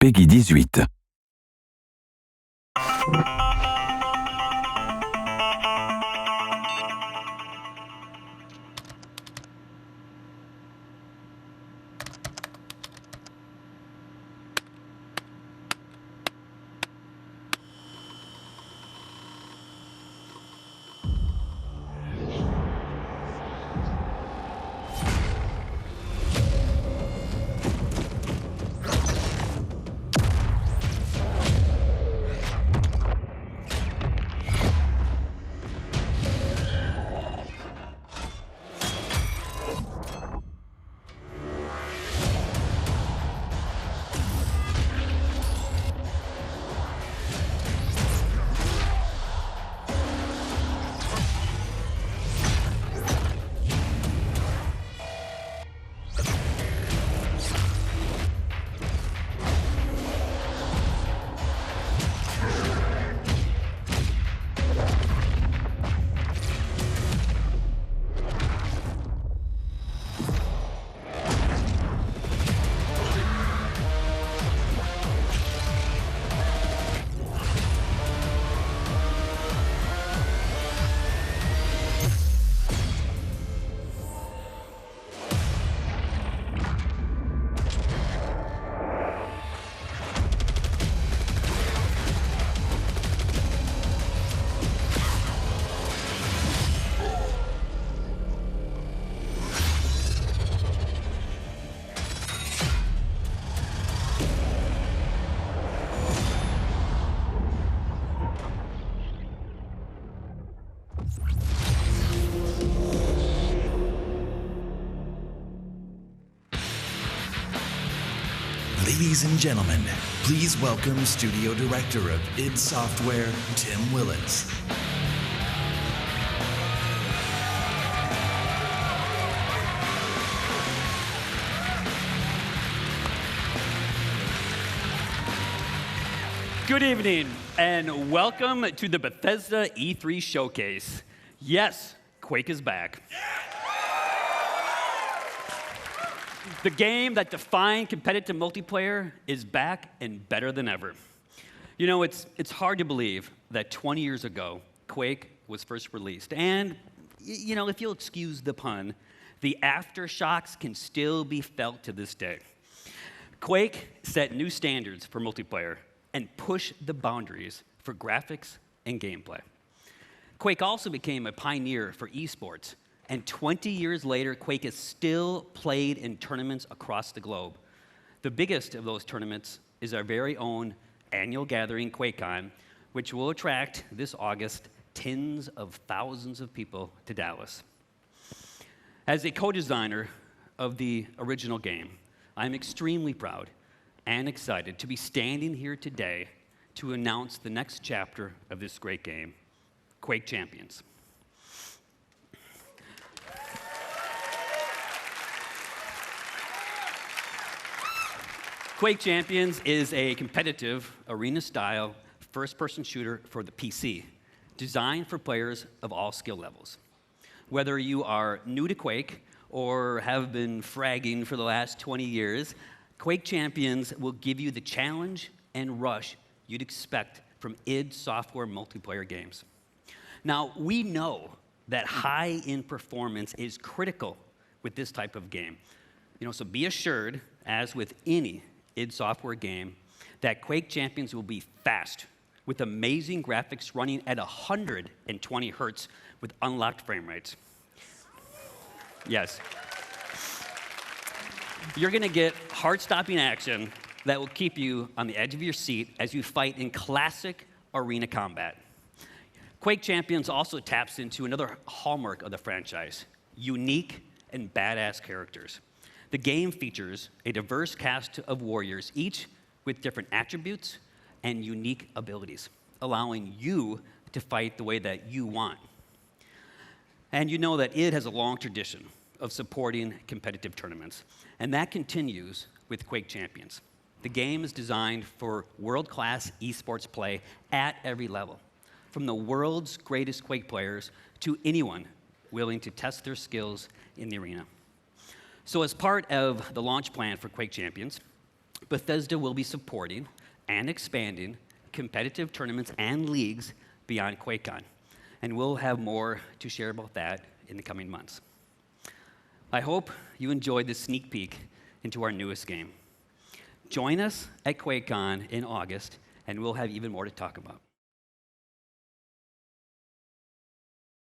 Peggy 18. Ladies and gentlemen, please welcome Studio Director of id Software, Tim Willits. Good evening, and welcome to the Bethesda E3 Showcase. Yes, Quake is back. The game that defined competitive multiplayer is back and better than ever. You know, it's hard to believe that 20 years ago, Quake was first released. And, you know, if you'll excuse the pun, the aftershocks can still be felt to this day. Quake set new standards for multiplayer and pushed the boundaries for graphics and gameplay. Quake also became a pioneer for esports. And 20 years later, Quake is still played in tournaments across the globe. The biggest of those tournaments is our very own annual gathering, QuakeCon, which will attract this August tens of thousands of people to Dallas. As a co-designer of the original game, I'm extremely proud and excited to be standing here today to announce the next chapter of this great game, Quake Champions. Quake Champions is a competitive, arena-style, first-person shooter for the PC, designed for players of all skill levels. Whether you are new to Quake or have been fragging for the last 20 years, Quake Champions will give you the challenge and rush you'd expect from id Software multiplayer games. Now, we know that high-end performance is critical with this type of game. You know, so be assured, as with any id Software game, that Quake Champions will be fast, with amazing graphics running at 120 hertz with unlocked frame rates. Yes. You're going to get heart-stopping action that will keep you on the edge of your seat as you fight in classic arena combat. Quake Champions also taps into another hallmark of the franchise: unique and badass characters. The game features a diverse cast of warriors, each with different attributes and unique abilities, allowing you to fight the way that you want. And you know that id has a long tradition of supporting competitive tournaments, and that continues with Quake Champions. The game is designed for world-class esports play at every level, from the world's greatest Quake players to anyone willing to test their skills in the arena. So as part of the launch plan for Quake Champions, Bethesda will be supporting and expanding competitive tournaments and leagues beyond QuakeCon, and we'll have more to share about that in the coming months. I hope you enjoyed this sneak peek into our newest game. Join us at QuakeCon in August, and we'll have even more to talk about.